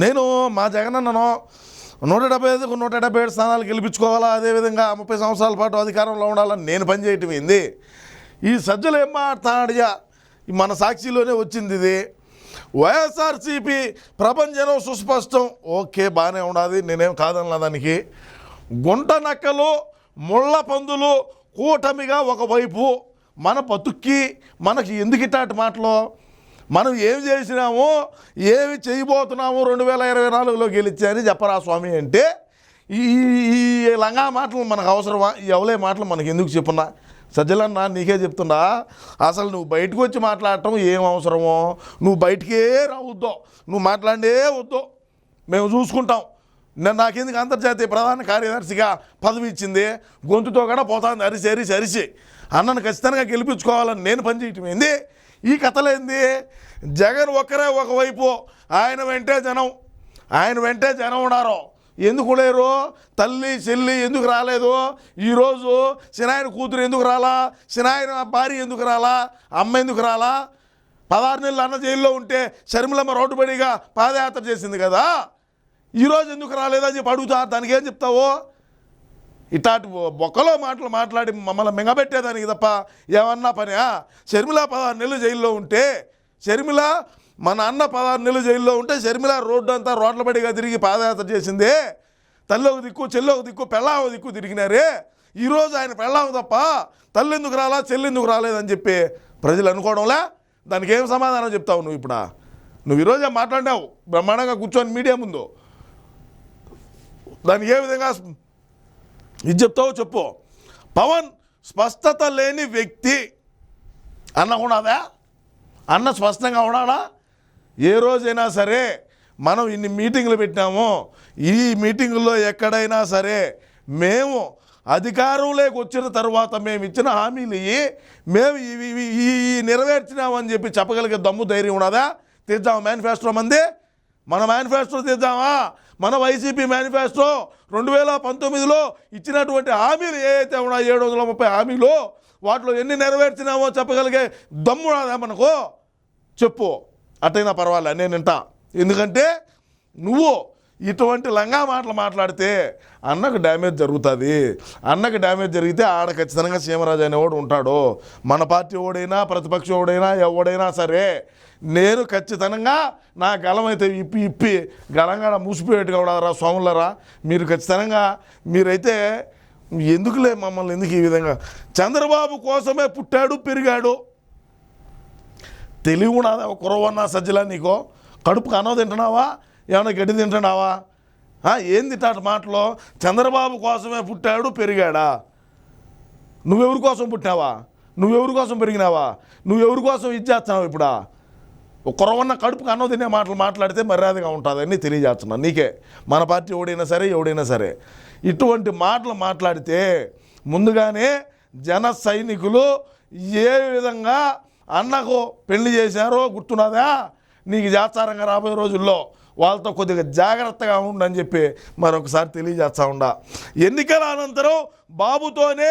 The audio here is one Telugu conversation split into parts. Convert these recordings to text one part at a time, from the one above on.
నేను మా జగనన్నను 175కు 177 స్థానాలు గెలిపించుకోవాలా, అదేవిధంగా 30 సంవత్సరాల పాటు అధికారంలో ఉండాలని నేను పనిచేయటం ఏంది? ఈ సజ్జలు ఏం మాట్లాడియా మన సాక్షిలోనే వచ్చింది ఇది. వైఎస్ఆర్సీపీ ప్రపంచం సుస్పష్టం, ఓకే బాగానే ఉండాలి, నేనేం కాదన్నా దానికి. గుంట నక్కలు ముళ్ళ పందులు కూటమిగా ఒకవైపు, మన బతుక్కి మనకి ఎందుకు ఇట్లాంటి మాటలు? మనం ఏం చేసినామో ఏమి చేయబోతున్నామో 2024లో గెలిచి అని చెప్పరా స్వామి అంటే ఈ లంగా మాటలు మనకు అవసరమా? ఈ అవలే మాటలు మనకి ఎందుకు చెప్పున్నా? సజ్జలన్నా నీకే చెప్తున్నా, అసలు నువ్వు బయటకు వచ్చి మాట్లాడటం ఏం అవసరమో? నువ్వు బయటికే రావద్దు, నువ్వు మాట్లాడే వద్దు, మేము చూసుకుంటాం. నేను నాకెందుకు అంతర్జాతీయ ప్రధాన కార్యదర్శిగా పదవి ఇచ్చింది, గొంతుతో కూడా పోతాంది అరిసి అన్నను ఖచ్చితంగా గెలిపించుకోవాలని నేను పనిచేయటం ఏంది? ఈ కథలేంది? జగన్ ఒక్కరే ఒకవైపు, ఆయన వెంటే జనం ఉన్నారు. ఎందుకు లేరు? తల్లి చెల్లి ఎందుకు రాలేదు? ఈరోజు సినాయన కూతురు ఎందుకు రాలా? సినాయన భార్య ఎందుకు రాలా? అమ్మ ఎందుకు రాలా? 16 నెలలు అన్న జైల్లో ఉంటే షర్మిలమ్మ రోడ్డు బడిగా పాదయాత్ర చేసింది కదా, ఈరోజు ఎందుకు రాలేదని చెప్పి అడుగుతా. దానికి ఏం చెప్తావు? ఇట్లాంటి బొక్కలో మాటలు మాట్లాడి మమ్మల్ని మింగబెట్టేదానికి తప్ప ఏమన్నా పనా? షర్మిల 16 నెలలు జైల్లో ఉంటే, షర్మిల మన అన్న 16 నెలలు జైల్లో ఉంటే షర్మిల రోడ్డు అంతా రోడ్ల బడిగా తిరిగి పాదయాత్ర చేసిందే. తల్లి ఒక దిక్కు, చెల్లి ఒక దిక్కు, పెళ్ళాం ఒక దిక్కు తిరిగినారే. ఈరోజు ఆయన పెళ్ళాం తప్ప తల్లి ఎందుకు రాలా, చెల్లి ఎందుకు రాలేదని చెప్పి ప్రజలు అనుకోవడంలే. దానికి ఏం సమాధానం చెప్తావు నువ్వు? ఇప్పుడు నువ్వు ఈరోజే మాట్లాడినావు బ్రహ్మాండంగా కూర్చొని మీడియా ముందు, దానికి ఏ విధంగా ఇది చెప్తావో చెప్పు. పవన్ స్పష్టత లేని వ్యక్తి అన్న ఉన్నదా? అన్న స్పష్టంగా ఉన్నాడా? ఏ రోజైనా సరే మనం ఇన్ని మీటింగులు పెట్టినాము, ఈ మీటింగుల్లో ఎక్కడైనా సరే మేము అధికారంలోకి వచ్చిన తర్వాత మేము ఇచ్చిన హామీలు మేము ఈ నెరవేర్చినామని చెప్పి చెప్పగలిగే దమ్ము ధైర్యం ఉన్నదా? తీద్దామా మేనిఫెస్టో మంది? మన మేనిఫెస్టో తీద్దామా? మన వైసీపీ మేనిఫెస్టో 2019లో ఇచ్చినటువంటి హామీలు ఏవైతే ఉన్నాయో 730 హామీలు, వాటిలో ఎన్ని నెరవేర్చినామో చెప్పగలిగే దమ్ము ఉన్నదా మనకు? చెప్పు. అట్టయినా పర్వాలే, నేను వింటా. ఎందుకంటే నువ్వు ఇటువంటి లంగా మాటలు మాట్లాడితే అన్నకు డ్యామేజ్ జరుగుతుంది. అన్నకు డ్యామేజ్ జరిగితే ఆడ ఖచ్చితంగా సీమరాజు అనేవాడు ఉంటాడు. మన పార్టీ ఓడైనా ప్రతిపక్షం ఓడైనా ఎవడైనా సరే నేను ఖచ్చితంగా నా గలం అయితే ఇప్పి గలంగా మూసిపోయేట్టుగా ఉండరా సోములరా. మీరు ఖచ్చితంగా మీరైతే ఎందుకులే మమ్మల్ని ఎందుకు ఈ విధంగా? చంద్రబాబు కోసమే పుట్టాడు పెరిగాడు. తెలివి ఉన్నదా కురవన్నా సజ్జలా? నీకో కడుపుకు అన్నం తింటున్నావా? ఏమైనా గడ్డి తింటున్నావా? ఏంది ఇట్లాంటి మాటలో? చంద్రబాబు కోసమే పుట్టాడు పెరిగాడా? నువ్వెవరి కోసం పుట్టినావా? నువ్వెవరి కోసం పెరిగినావా? నువ్వెవరి కోసం ఇచ్చేస్తున్నావు? ఇప్పుడు కురవన్న కడుపుకు అన్నం తినే మాటలు మాట్లాడితే మర్యాదగా ఉంటుందని తెలియజేస్తున్నాను నీకే. మన పార్టీ ఎవడైనా సరే ఇటువంటి మాటలు మాట్లాడితే ముందుగానే జన సైనికులు ఏ విధంగా అన్నకు పెళ్లి చేశారో గుర్తున్నదా? నీకు జాచారంగా రాబోయే రోజుల్లో వాళ్ళతో కొద్దిగా జాగ్రత్తగా ఉండని చెప్పి మరొకసారి తెలియజేస్తా ఉండా. ఎన్నికల అనంతరం బాబుతోనే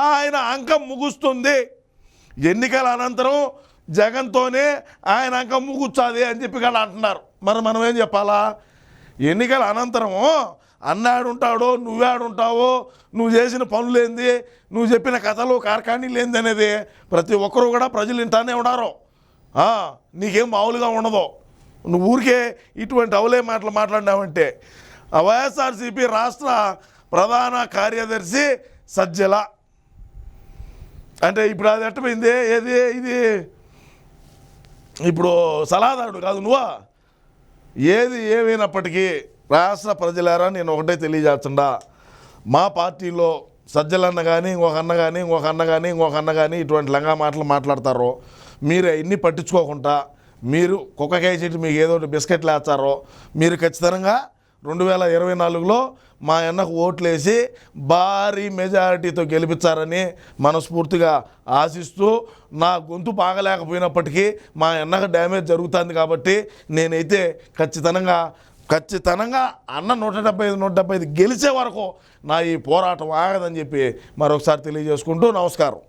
ఆయన అంకం ముగుస్తుంది. ఎన్నికల అనంతరం జగన్తోనే ఆయన అంకం ముగుచ్చాది అని చెప్పి కూడా అంటున్నారు. మరి మనం ఏం చెప్పాలా? ఎన్నికల అనంతరము అన్నాడుంటాడో నువ్వేడుంటావో, నువ్వు చేసిన పనులేంది, నువ్వు చెప్పిన కథలు కార్ఖానీలు ఏంది అనేది ప్రతి ఒక్కరూ కూడా ప్రజలు వింటానే ఉన్నారు. నీకేం మామూలుగా ఉండదు. నువ్వు ఊరికే ఇటువంటి అవలే మాటలు మాట్లాడినావంటే. వైఎస్ఆర్సీపీ రాష్ట్ర ప్రధాన కార్యదర్శి సజ్జల అంటే ఇప్పుడు అది ఎట్టపోయింది? ఇది ఇప్పుడు సలహాదారుడు కాదు నువ్వా? ఏది ఏమైనప్పటికీ రాష్ట్ర ప్రజలారా నేను ఒకటే తెలియజేస్తుండా, మా పార్టీలో సజ్జలన్న కానీ ఇంకొక అన్న కానీ ఇటువంటి లంగా మాటలు మాట్లాడతారో మీరు ఇన్ని పట్టించుకోకుండా మీరు కుక్కకేసేటి మీకు ఏదో బిస్కెట్లు వేస్తారో మీరు ఖచ్చితంగా 2024లో మా అన్నకు ఓట్లేసి భారీ మెజారిటీతో గెలిపించారని మనస్ఫూర్తిగా ఆశిస్తూ, నా గొంతు బాగలేకపోయినప్పటికీ మా అన్నకు డ్యామేజ్ జరుగుతుంది కాబట్టి నేనైతే ఖచ్చితంగా అన్న 175 గెలిచే వరకు నా ఈ పోరాటం ఆగదని చెప్పి మరొకసారి తెలియజేసుకుంటూ నమస్కారం.